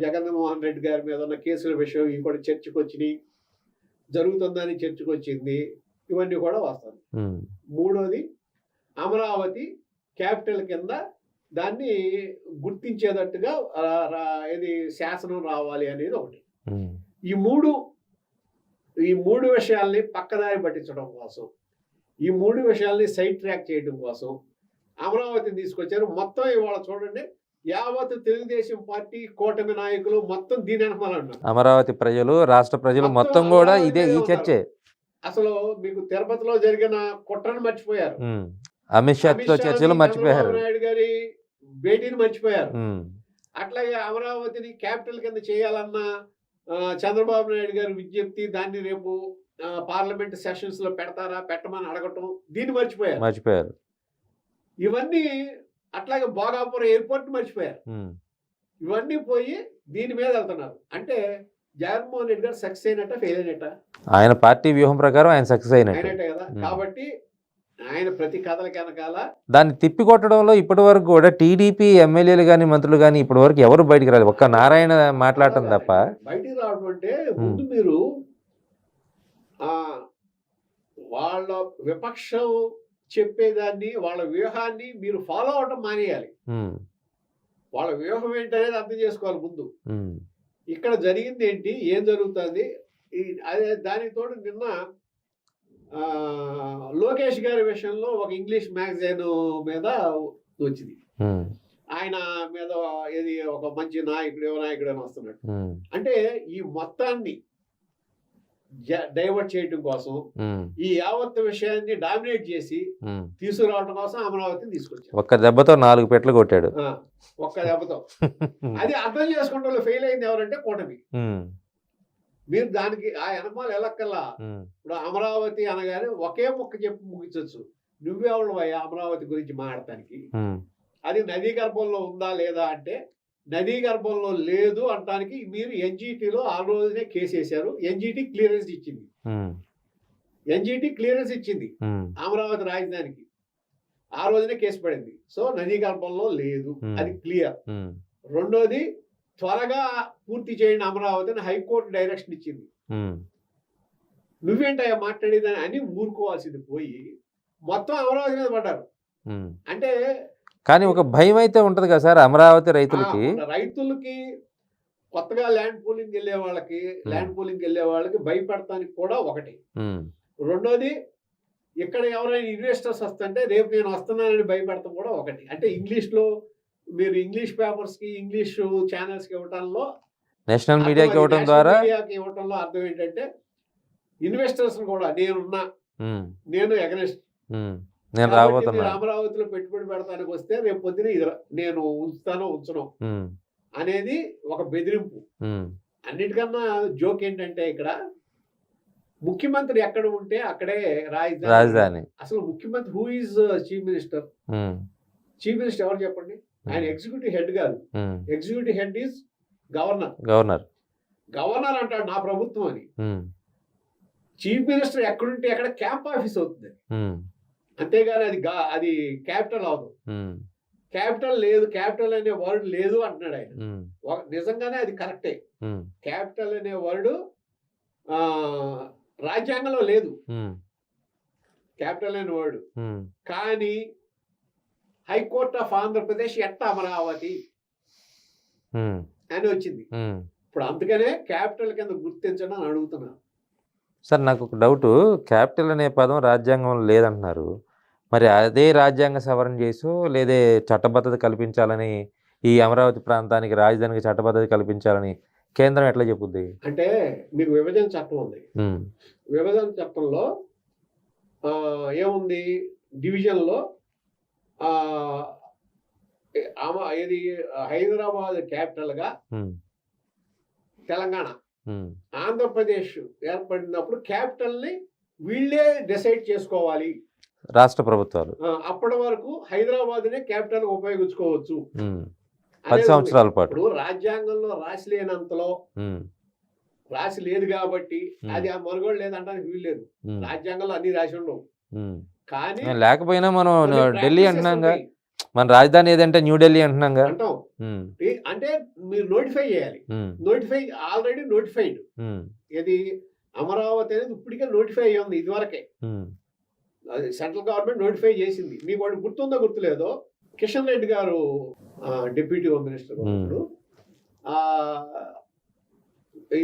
జగన్మోహన్ రెడ్డి గారి మీద ఉన్న కేసుల విషయం ఇవి కూడా చర్చకు వచ్చినాయి, జరుగుతుందని చర్చకు వచ్చింది, ఇవన్నీ కూడా వస్తుంది. మూడోది, అమరావతి క్యాపిటల్ కింద దాన్ని గుర్తించేటట్టుగా ఇది శాసనం రావాలి అనేది ఒకటి. ఈ మూడు విషయాల్ని పక్కదారి పట్టించడం కోసం, ఈ 3 విషయాల్ని సైడ్ ట్రాక్ చేయడం కోసం అమరావతిని తీసుకొచ్చారు. మొత్తం ఇవాళ చూడండి, యావత్ తెలుగుదేశం పార్టీ, కూటమి నాయకులు మొత్తం దీని వెనకాల ఉన్నారు. అమరావతి ప్రజలు, రాష్ట్ర ప్రజలు మొత్తం కూడా ఈ చర్చే. అసలు మీకు తిరుపతిలో జరిగిన కుట్రను మర్చిపోయారు, అమిత్ షాతో చర్చలు మర్చిపోయారు, నాయుడు గారి భేటీని మర్చిపోయారు. అట్లాగే అమరావతిని క్యాపిటల్ కింద చేయాలన్న చంద్రబాబు నాయుడు గారి విజ్ఞప్తి, దాన్ని రేపు పార్లమెంట్ సెషన్స్ లో పెడతారా, పెట్టమని అడగటం, దీన్ని మర్చిపోయారు. ఇవన్నీ అట్లాగే భోగాపురం ఎయిర్పోర్ట్ మర్చిపోయారు. ఇవన్నీ పోయి దీని మీద వెళ్తున్నారు. అంటే జగన్మోహన్ రెడ్డి గారు సక్సెస్ అయినట్ట, ఫెయిల్ అయినట్ట? ఆయన పార్టీ వ్యూహం ప్రకారం ఆయన సక్సెస్ అయినట్టే కదా. కాబట్టి ఆయన ప్రతి కథలకి వెనకాల దాన్ని తిప్పికొట్టడంలో ఇప్పటి వరకు కూడా టీడీపీ ఎమ్మెల్యేలు కానీ మంత్రులు కానీ ఇప్పటి వరకు ఎవరు బయటికి రాలేదు. ఒక్క నారాయణ మాట్లాడటం తప్ప. బయటికి రావడం అంటే ముందు మీరు వాళ్ళ విపక్షం చెప్పేదాన్ని, వాళ్ళ వ్యూహాన్ని మీరు ఫాలో అవడం మానేయాలి. వాళ్ళ వ్యూహం ఏంటనేది అర్థం చేసుకోవాలి ముందు. ఇక్కడ జరిగింది ఏంటి, ఏం జరుగుతుంది, అదే దానికి తోడు నిన్న లోకేష్ గారి విషయంలో ఒక ఇంగ్లీష్ మ్యాగజైన్ మీద వచ్చింది, ఆయన మీద ఏది ఒక మంచి నాయకుడు, యువ నాయకుడు అని వస్తున్నాడు. అంటే ఈ మొత్తాన్ని డైవర్ట్ చేయడం కోసం, ఈ యావత్ విషయాన్ని డామినేట్ చేసి తీసుకురావడం కోసం అమరావతిని తీసుకొచ్చారు. ఒక్క దెబ్బతో 4 పెట్లు కొట్టాడు. ఒక్క దెబ్బతో. అది అర్థం చేసుకుంటే ఫెయిల్ అయింది ఎవరంటే కూటమి. మీరు దానికి ఆ వెనకాల ఎలక్కల్లా ఇప్పుడు అమరావతి అనగానే ఒకే ముక్క చెప్పి ముగించవచ్చు. నువ్వెవడు అమరావతి గురించి మాట్లాడటానికి? అది నదీ గర్భంలో ఉందా లేదా అంటే నదీ గర్భంలో లేదు అనడానికి మీరు ఎన్జిటిలో ఆ రోజునే కేసు వేశారు. ఎన్జిటి క్లియరెన్స్ ఇచ్చింది. ఎన్జిటి క్లియరెన్స్ ఇచ్చింది అమరావతి రాజధానికి. ఆ రోజునే కేసు పడింది. సో నదీ గర్భంలో లేదు, అది క్లియర్. రెండోది, త్వరగా పూర్తి చేయండి అమరావతి అని హైకోర్టు డైరెక్షన్ ఇచ్చింది. నువ్వేంటయ్యా మాట్లాడేదని అని ఊరుకోవాల్సింది పోయి మొత్తం అమరావతి మీద పడ్డారు. అంటే కానీ ఒక భయం అయితే ఉంటది కదా సార్ అమరావతి రైతులకి కొత్తగా ల్యాండ్ పూలింగ్ వెళ్ళే వాళ్ళకి భయపడటానికి కూడా ఒకటి. రెండోది, ఇక్కడ ఎవరైనా ఇన్వెస్టర్స్ వస్తుంటే రేపు నేను వస్తున్నానని భయపడతాం కూడా ఒకటి. అంటే ఇంగ్లీష్లో మీరు ఇంగ్లీష్ పేపర్స్కి ఇంగ్లీష్ ఛానల్స్కి ఇవ్వటంలో, నేషనల్ మీడియాకి ఇవ్వటం ద్వారా ఇవ్వటంలో అర్థం ఏంటంటే ఇన్వెస్టర్స్ కూడా నేను ఎగనెస్ట్, నేను రాబోతున్నా, అమరావతిలో పెట్టుబడి పెడతానికి వస్తే రేపు పొద్దున ఇది నేను ఉంచను అనేది ఒక బెదిరింపు. అన్నిటికన్నా జోక్ ఏంటంటే ఇక్కడ ముఖ్యమంత్రి ఎక్కడ ఉంటే అక్కడే రాజధాని. అసలు ముఖ్యమంత్రి who is chief minister? Chief minister ఎవరు చెప్పండి? ఆయన ఎగ్జిక్యూటివ్ హెడ్ కాదు. ఎగ్జిక్యూటివ్ హెడ్ ఈజ్ గవర్నర్ అంటాడు నా ప్రభుత్వం అని. చీఫ్ మినిస్టర్ ఎక్కడుంటే అక్కడ క్యాంప్ ఆఫీస్ అవుతుంది. అంతేగాని అది క్యాపిటల్ అవదు. క్యాపిటల్ లేదు, క్యాపిటల్ అనే వర్డ్ లేదు అంటున్నాడు ఆయన. నిజంగానే అది కరెక్టే. క్యాపిటల్ అనే వర్డ్ రాజ్యాంగంలో లేదు, క్యాపిటల్ అనే వర్డ్. కానీ హైకోర్ట్ ఆఫ్ ఆంధ్రప్రదేశ్ అమరావతి అని వచ్చింది. ఇప్పుడు అందుకనే క్యాపిటల్ కింద గుర్తించడం అని అడుగుతున్నాను. సార్ నాకు ఒక డౌట్, క్యాపిటల్ అనే పదం రాజ్యాంగంలో లేదంటున్నారు. మరి అదే రాజ్యాంగ సవరణ చేసో లేదే చట్టబద్ధత కల్పించాలని, ఈ అమరావతి ప్రాంతానికి రాజధానికి చట్టబద్ధత కల్పించాలని కేంద్రం ఎట్లా చెప్పుద్ది? అంటే మీకు విభజన చట్టం ఉంది. విభజన చట్టంలో ఏముంది? డివిజన్లో ఇది హైదరాబాద్ క్యాపిటల్ గా తెలంగాణ, ఆంధ్రప్రదేశ్ ఏర్పడినప్పుడు క్యాపిటల్ ని వీళ్ళే డిసైడ్ చేసుకోవాలి, రాష్ట్ర ప్రభుత్వాలు. అప్పటి వరకు హైదరాబాద్ నే క్యాపిటల్ ఉపయోగించుకోవచ్చు 10 సంవత్సరాల పాటు. రాజ్యాంగంలో రాసి లేనంతలో రాసి లేదు కాబట్టి అది ఆ మనుగోడు లేదంటానికి వీలు లేదు. రాజ్యాంగంలో అన్ని రాసి ఉండవు. కానీ లేకపోయినా మనం ఢిల్లీ అంటున్నాగా, మన రాజధాని ఏదంటే న్యూఢిల్లీ అంటున్నాగా అంటాం. అంటే మీరు నోటిఫై చేయాలి. Already notified. ఇది అమరావతి అనేది ఇప్పటికే నోటిఫై అయ్యి ఉంది. ఇదివరకే సెంట్రల్ గవర్నమెంట్ నోటిఫై చేసింది. మీకు వాడు గుర్తుందో గుర్తులేదో, కిషన్ రెడ్డి గారు డిప్యూటీ హోమ్ మినిస్టర్ ఉన్నప్పుడు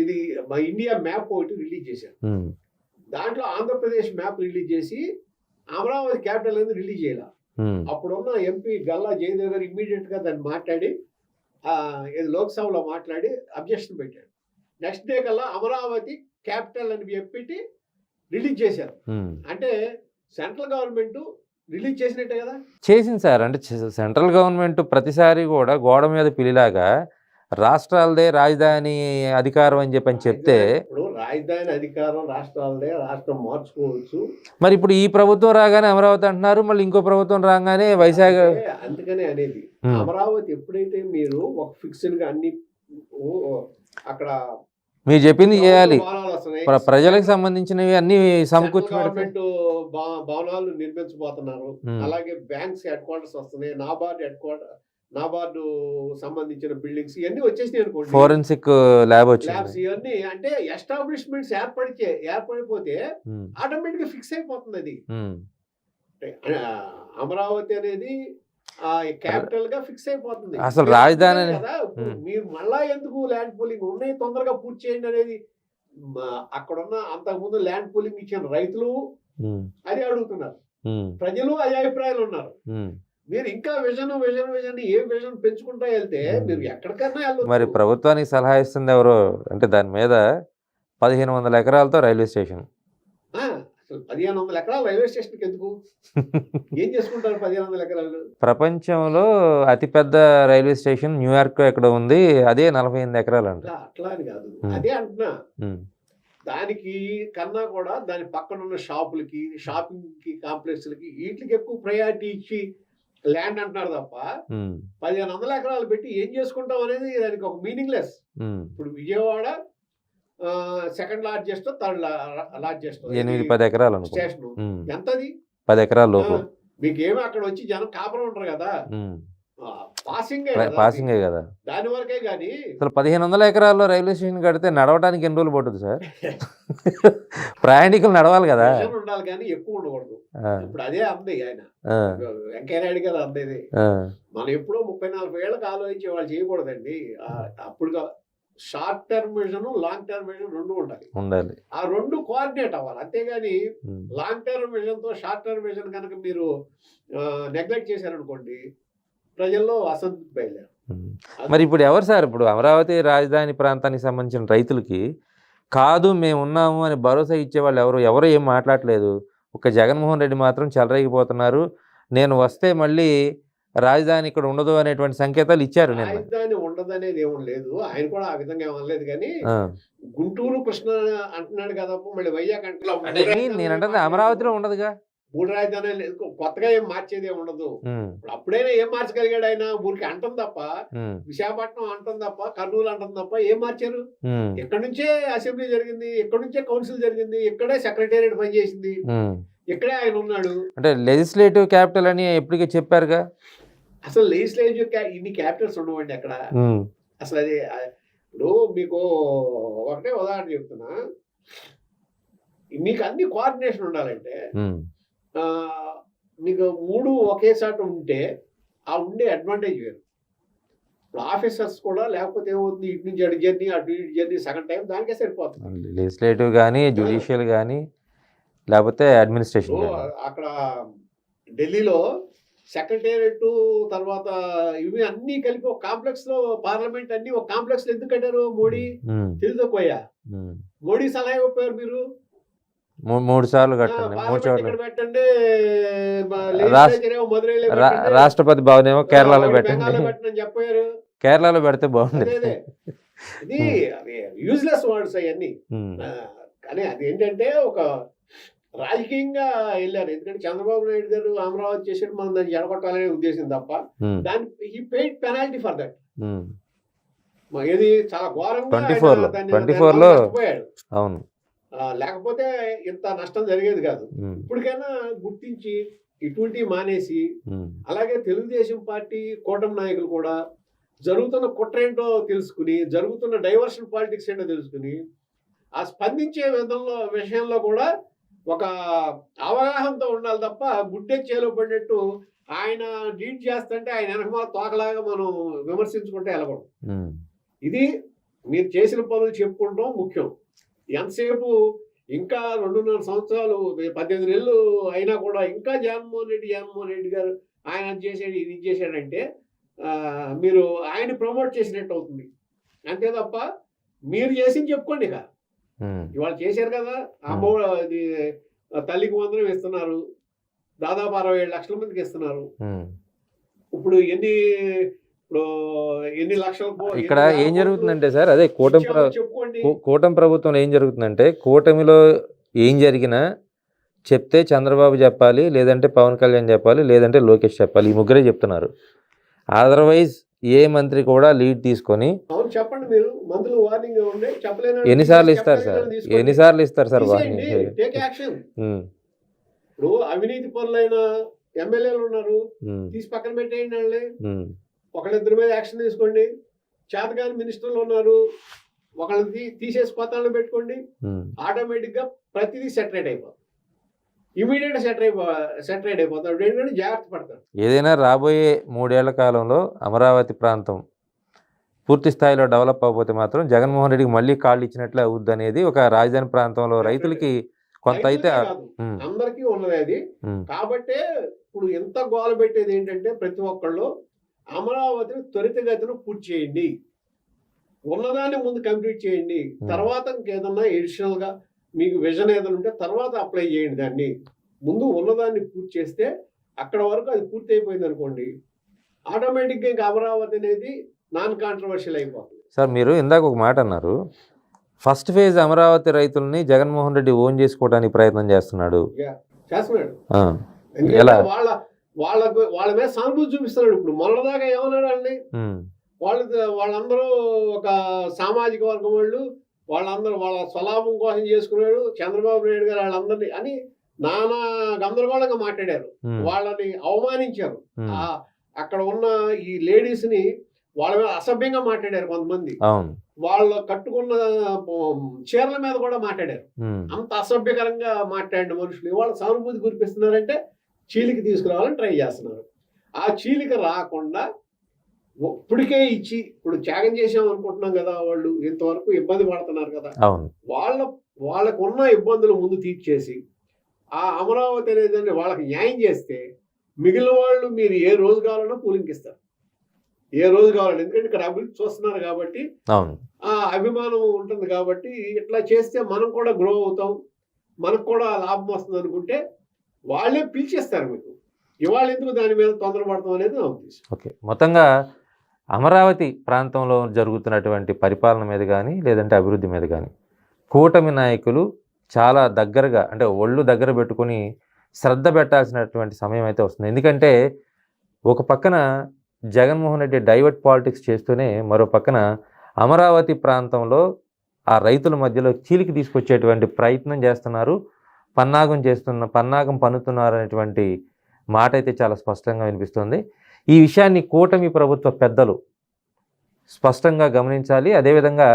ఇది మా ఇండియా మ్యాప్ ఒకటి రిలీజ్ చేశారు. దాంట్లో ఆంధ్రప్రదేశ్ మ్యాప్ రిలీజ్ చేసి అమరావతి క్యాపిటల్ అనేది రిలీజ్ చేయాల. అప్పుడున్న ఎంపీ గల్లా జయదేవ్ గారు ఇమ్మీడియట్ గా దాన్ని మాట్లాడి లోక్సభలో మాట్లాడి అబ్జెక్షన్ పెట్టాడు. నెక్స్ట్ డే కల్లా అమరావతి క్యాపిటల్ అని చెప్పి రిలీజ్ చేశారు. అంటే సెంట్రల్ గవర్నమెంట్ రిలీజ్ చేసినట్టే కదా. చేసింది సార్. అంటే సెంట్రల్ గవర్నమెంట్ ప్రతిసారి కూడా గోడ మీద పిల్లిలాగా రాష్ట్రాలదే రాజధాని అధికారం అని చెప్తే, ఇప్పుడు రాజధాని అధికారం రాష్ట్రాలదే, రాష్ట్రం మార్చుకోవచ్చు. మరి ఇప్పుడు ఈ ప్రభుత్వం రాగానే అమరావతి అంటున్నారు, మళ్ళీ ఇంకో ప్రభుత్వం రాగానే వైశాఖ. అందుకనే అనేది అమరావతి ఎప్పుడైతే మీరు ఒక ఫిక్స్డ్ గా అన్ని అక్కడ మీరు చెప్పింది చేయాలి, ప్రజలకు సంబంధించినవి అన్ని సమకూర్చి గవర్నమెంట్ భవనాలు నిర్మించబోతున్నారు. అలాగే బ్యాంక్స్ హెడ్ క్వార్టర్స్ వస్తున్నాయి, నాబార్డు సంబంధించిన బిల్డింగ్స్ ఇవన్నీ వచ్చేసినాయి అనుకోండి. ఫోరెన్సిక్ ల్యాబ్స్ ఇవన్నీ అంటే ఎస్టాబ్లిష్మెంట్స్ ఏర్పడిపోతే ఆటోమేటిక్ గా ఫిక్స్ అయిపోతుంది. అది అమరావతి అనేది క్యాపిటల్ గా ఫిక్స్ అయిపోతుంది. అసలు రాజధాని కదా. మీరు మళ్ళా ఎందుకు ల్యాండ్ పూలింగ్ ఉన్నాయి తొందరగా పూర్తి చేయండి అనేది అక్కడున్న అంతకుముందు ల్యాండ్ పూలింగ్ ఇచ్చిన రైతులు అది అడుగుతున్నారు, ప్రజలు అదే అభిప్రాయాలు ఉన్నారు. మీరు ఇంకా విజన్ ఏ విజన్ పెంచుకుంటా వెళ్తే మీరు ఎక్కడికన్నా వెళ్ళదు. మరి ప్రభుత్వానికి సలహా ఇస్తుంది ఎవరు అంటే దాని మీద 1500 ఎకరాలతో రైల్వే స్టేషన్. అసలు 1500 ఎకరాలు రైల్వే స్టేషన్కి ఎందుకు? ఏం చేసుకుంటారు 1500 ఎకరాలు? ప్రపంచంలో అతిపెద్ద రైల్వే స్టేషన్ న్యూయార్క్ ఎక్కడ ఉంది, అదే 48 ఎకరాలు అంట. అట్లా అని కాదు, అదే అంటున్నా. దానికి కన్నా కూడా దాని పక్కన ఉన్న షాపులకి, షాపింగ్ కాంప్లెక్స్లకి వీటికి ఎక్కువ ప్రయారిటీ ఇచ్చి ల్యాండ్ అంటున్నారు తప్ప ఉమ్, 1500 ఎకరాలు పెట్టి ఏం చేసుకుంటాం అనేది దానికి ఒక మీనింగ్ లెస్. ఉమ్. ఇప్పుడు Vijayawada second largest, third largest 8-10 ఎకరాలు అనుకో. స్టేషన్. ఉమ్, ఎంతది? 10 ఎకరాల లోపు. మీకేమో అక్కడ వచ్చి జనం కాపురం ఉంటారు కదా, ఉమ్, పాసింగ్ పాసింగే కదా. దాని వరకే గాని అసలు 1500 ఎకరాల్లో రైల్వే స్టేషన్ కడితే నడవడానికి ఎన్ని రోజులు పడుతుంది సార్? ప్రయాణికులు నడవాలి కదా. విజన్ ఉండాలి కానీ ఎక్కువ ఉండకూడదు. ఆ, ఇప్పుడు అదే అంది ఆయన ఆ, వెంకయ్య నాయుడు గారు అందేది. ఆ, మనం ఎప్పుడో 30-40 ఏళ్ళకి ఆలోచించి వాళ్ళు చేయకూడదండి. అప్పుడు short term vision, long term vision రెండు ఉండాలి. ఉండాలి. ఆ రెండు కోఆర్డినేట్ అవ్వాలి. అంతేగాని ఉమ్, లాంగ్ టర్మ్ విజన్ తో షార్ట్ టర్మ్ విజన్ కనుక మీరు నెగ్లెక్ట్ చేశారనుకోండి, ప్రజల్లో అసంతృప్తి బయలుదేరు. ఉమ్. మరి ఇప్పుడు ఎవరు సార్, ఇప్పుడు అమరావతి రాజధాని ప్రాంతానికి సంబంధించిన రైతులకి కాదు మేము ఉన్నాము అని భరోసా ఇచ్చేవాళ్ళు ఎవరు ఏం మాట్లాడలేదు. ఒక జగన్మోహన్ రెడ్డి మాత్రం చెలరేగిపోతున్నారు. నేను వస్తే మళ్ళీ రాజధాని ఇక్కడ ఉండదు అనేటువంటి సంకేతాలు ఇచ్చారు నిన్న. రాజధాని ఉండదనేది ఏమీ లేదు. ఆయన కూడా ఆ విధంగా ఏమనలేదు. కానీ ఆ. గుంటూరు కృష్ణ అంటున్నాడు కదా, మళ్ళీ వైజాగ్ అంటే నేను అంటే అమరావతిలో ఉండదుగా. 3 రాజధానులు లేదు. కొత్తగా ఏం మార్చేది ఏమి ఉండదు. ఉమ్, ఇప్పుడు అప్పుడైనా ఏం మార్చగలిగాడు ఆయన? ఊరికి అంటం తప్ప, ఉమ్, విశాఖపట్నం అంటం తప్ప, కర్నూలు అంటం తప్ప ఏం మార్చారు? ఉమ్, ఇక్కడ నుంచే అసెంబ్లీ జరిగింది, ఇక్కడ నుంచే కౌన్సిల్ జరిగింది, ఇక్కడే సెక్రటేరియట్ పనిచేసింది, ఉమ్. ఇక్కడే ఆయన ఉన్నాడు. అంటే లెజిస్లేటివ్ క్యాపిటల్ అని ఎప్పటికీ చెప్పారుగా. అసలు లెజిస్లేటివ్ ఇన్ని క్యాపిటల్స్ ఉండవండి అక్కడ. ఉమ్, అసలు అది ఇప్పుడు మీకు ఒకటే ఉదాహరణ చెప్తున్నా. మీకు అన్ని కోఆర్డినేషన్ ఉండాలంటే ఉమ్, మీకు 3 ఒకేసారి ఉంటే ఆ ఉండే అడ్వాంటేజ్ వేరు. ఇప్పుడు ఆఫీసర్స్ కూడా లేకపోతే ఏమవుతుంది, ఇటు నుంచి అటు జర్నీ, అటు ఇటు జర్నీ, సగం టైం దానికే సరిపోతుంది. లెజిస్లేటివ్ కానీ, జ్యుడిషియల్ కానీ, లేకపోతే అడ్మినిస్ట్రేషన్ ఓ, కానీ. అక్కడ ఢిల్లీలో సెక్రటేరియట్ తర్వాత ఇవి అన్ని కలిపి ఒక కాంప్లెక్స్ లో, పార్లమెంట్ అన్ని ఒక కాంప్లెక్స్ లో ఎందుకు కట్టారు? మోడీ ఉమ్, తెలుసుకోయా? ఉమ్. మోడీ సలహా ఇవ్వకపోయారు మీరు? 3 సార్లు కట్టండి, 3 పార్లమెంట్ చోట్ల. ఇక్కడ పెట్టండి, legislature ఏమో మదురైలో పెట్టండి, రాష్ట్రపతి భవన్ ఏమో కేరళలో ఒకటి పెట్టండి. బెంగాల్లో పెట్టండి చెప్పారు. కేరళలో పెడితే బాగుంది. అదే ఇది యూజ్లెస్ వర్డ్స్ అవన్నీ. కానీ అది ఏంటంటే ఒక రాజకీయంగా వెళ్ళారు. ఎందుకంటే చంద్రబాబు నాయుడు గారు అమరావతి చేసేది మనం దాన్ని జరగొట్టాలనే ఉద్దేశం తప్ప, దాని he paid penalty for that. ఏది చాలా ఘోరంగా 24 లో పోయాడు. అవును. లేకపోతే ఇంత నష్టం జరిగేది కాదు. ఇప్పటికైనా గుర్తించి ఇటువంటివి మానేసి, అలాగే తెలుగుదేశం పార్టీ కూటమి నాయకులు కూడా జరుగుతున్న కుట్ర ఏంటో తెలుసుకుని, జరుగుతున్న డైవర్షన్ పాలిటిక్స్ ఏంటో తెలుసుకుని, ఆ స్పందించే విషయంలో కూడా ఒక అవగాహనతో ఉండాలి తప్ప, గుడ్డే చేలో పడినట్టు ఆయన లీడ్ చేస్తుంటే ఆయన వెనకమాల తోకలాగా మనం విమర్శించుకుంటే వెళ్ళకూడదు. ఇది మీరు చేసిన పనులు చెప్పుకుంటాం ముఖ్యం. ఎంతసేపు ఇంకా 2.5 సంవత్సరాలు 18 నెలలు అయినా కూడా ఇంకా జగన్మోహన్ రెడ్డి గారు ఆయన అది చేసాడు, ఇది చేశాడంటే మీరు ఆయన ప్రమోట్ చేసినట్టు అవుతుంది. అంతే తప్ప మీరు చేసింది చెప్పుకోండి. ఇక ఇవాళ చేశారు కదా, అమ్మ తల్లికి వందనం ఇస్తున్నారు, దాదాపు 67 లక్షల మందికి ఇస్తున్నారు. ఇప్పుడు ఎన్ని లక్షలు ఇక్కడ ఏం జరుగుతుందంటే సార్, అదే చెప్పుకోండి. కూటమి ప్రభుత్వంలో ఏం జరుగుతుందంటే, కూటమిలో ఏం జరిగినా చెప్తే చంద్రబాబు చెప్పాలి, లేదంటే పవన్ కళ్యాణ్ చెప్పాలి, లేదంటే లోకేష్ చెప్పాలి. ఈ ముగ్గురే చెప్తున్నారు. అదర్వైజ్ ఏ మంత్రి కూడా లీడ్ తీసుకొని చెప్పండి. మీరు మంత్రులు వార్నింగ్ చెప్పలేని ఎన్నిసార్లు ఇస్తారు సార్ వార్నింగ్? Take action. ఇప్పుడు అవినీతి పనులైన ఎమ్మెల్యేలు ఉన్నారు, తీసి పక్కన పెట్టేయండి. వాళ్ళని ఒకళ్ళిద్దరి మీద యాక్షన్ తీసుకోండి. చేతగాని మినిస్టర్లు ఉన్నారు, ఒకళ్ళని తీసేసి కొత్తలను పెట్టుకోండి. ఆటోమేటిక్ గా ప్రతిదీ సెటరేట్ అయిపోతుంది. ఇమీడియట్ సెటరేట్ అయిపోతాడు. ఏంటంటే జాగ్రత్త పడతాడు. ఏదైనా రాబోయే 3 ఏళ్ల కాలంలో అమరావతి ప్రాంతం పూర్తి స్థాయిలో డెవలప్ అవ్వకపోతే మాత్రం జగన్మోహన్ రెడ్డికి మళ్ళీ కాళ్ళు ఇచ్చినట్లే అవుద్ది అనేది ఒక రాజధాని ప్రాంతంలో రైతులకి కొంత అయితే అందరికీ ఉన్నది అది. కాబట్టే ఇప్పుడు ఎంత గోల పెట్టేది ఏంటంటే, ప్రతి ఒక్కళ్ళు అమరావతిని త్వరితగతిన పూర్తి చేయండి, ఉన్నదాన్ని ముందు కంప్లీట్ చేయండి. తర్వాత ఇంకేదన్నా ఎడిషనల్ గా మీకు విజన్ ఏదైనా ఉంటే తర్వాత అప్లై చేయండి. దాన్ని ముందు ఉన్నదాన్ని పూర్తి చేస్తే, అక్కడ వరకు అది పూర్తి అయిపోయింది అనుకోండి, ఆటోమేటిక్గా ఇంకా అమరావతి అనేది నాన్ కాంట్రవర్షియల్ అయిపోతుంది. సార్, మీరు ఇందాక ఒక మాట అన్నారు, ఫస్ట్ ఫేజ్ అమరావతి రైతుల్ని జగన్మోహన్ రెడ్డి ఓన్ చేసుకోవడానికి ప్రయత్నం చేస్తున్నాడు. చేస్తున్నాడు. ఎలా? వాళ్ళ మీద సానుభూతి చూపిస్తున్నాడు. ఇప్పుడు మొన్నదాకా ఏమన్నాడు అండి, ఉమ్, వాళ్ళందరూ ఒక సామాజిక వర్గం వాళ్ళందరూ వాళ్ళ స్వలాభం కోసం చేసుకున్నాడు చంద్రబాబు నాయుడు గారు వాళ్ళందరినీ అని నానా గందరగోళంగా మాట్లాడారు. వాళ్ళని అవమానించారు. అక్కడ ఉన్న ఈ లేడీస్ ని వాళ్ళ మీద అసభ్యంగా మాట్లాడారు కొంతమంది. వాళ్ళు కట్టుకున్న చీరల మీద కూడా మాట్లాడారు. అంత అసభ్యకరంగా మాట్లాడిన మనుషులు ఇవాళ సానుభూతి కురిపిస్తున్నారంటే చీలిక తీసుకురావాలని ట్రై చేస్తున్నారు. ఆ చీలిక రాకుండా ఇప్పటికే ఇచ్చి ఇప్పుడు త్యాగం చేసాం అనుకుంటున్నాం కదా, వాళ్ళు ఇంతవరకు ఇబ్బంది పడుతున్నారు కదా, వాళ్ళకు ఉన్న ఇబ్బందులు ముందు తీర్చేసి ఆ అమరావతి అనేది వాళ్ళకి న్యాయం చేస్తే మిగిలిన వాళ్ళు మీరు ఏ రోజు కావాలన్నా కూలింగ్ ఇస్తారు, ఏ రోజు కావాలన్నా. ఎందుకంటే ఇక్కడ అభివృద్ధి చూస్తున్నారు కాబట్టి ఆ అభిమానం ఉంటుంది కాబట్టి ఇట్లా చేస్తే మనం కూడా గ్రో అవుతాం, మనకు కూడా లాభం వస్తుంది అనుకుంటే వాళ్ళే పిలిచేస్తారు మీకు. ఇవాళ ఎందుకు దాని మీద తొందరపడతాం అనేది నా ఉద్దేశం. ఓకే, మొత్తంగా అమరావతి ప్రాంతంలో జరుగుతున్నటువంటి పరిపాలన మీద కానీ లేదంటే అభివృద్ధి మీద కానీ కూటమి నాయకులు చాలా దగ్గరగా అంటే ఒళ్ళు దగ్గర పెట్టుకుని శ్రద్ధ పెట్టాల్సినటువంటి సమయం అయితే వస్తుంది. ఎందుకంటే ఒక పక్కన జగన్మోహన్ రెడ్డి డైవర్ట్ పాలిటిక్స్ చేస్తూనే మరో పక్కన అమరావతి ప్రాంతంలో ఆ రైతుల మధ్యలో చీలికి తీసుకొచ్చేటువంటి ప్రయత్నం చేస్తున్నారు, పన్నాగం పన్నుతున్నారు అనేటువంటి మాట అయితే చాలా స్పష్టంగా వినిపిస్తుంది. ఈ విషయాన్ని కూటమి ప్రభుత్వ పెద్దలు స్పష్టంగా గమనించాలి. అదేవిధంగా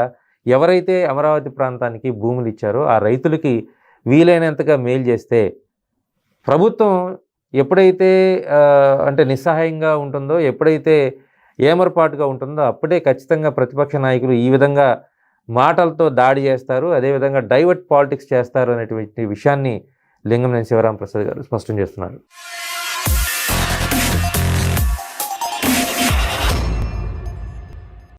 ఎవరైతే అమరావతి ప్రాంతానికి భూములు ఇచ్చారో ఆ రైతులకి వీలైనంతగా మేలు చేస్తే ప్రభుత్వం ఎప్పుడైతే అంటే నిస్సహాయంగా ఉంటుందో, ఎప్పుడైతే ఏమరపాటుగా ఉంటుందో అప్పుడే ఖచ్చితంగా ప్రతిపక్ష నాయకులు ఈ విధంగా మాటలతో దాడి చేస్తారు, అదేవిధంగా డైవర్ట్ పాలిటిక్స్ చేస్తారు అనేటువంటి విషయాన్ని లింగంనేని శివరాం ప్రసాద్ గారు స్పష్టం చేస్తున్నారు.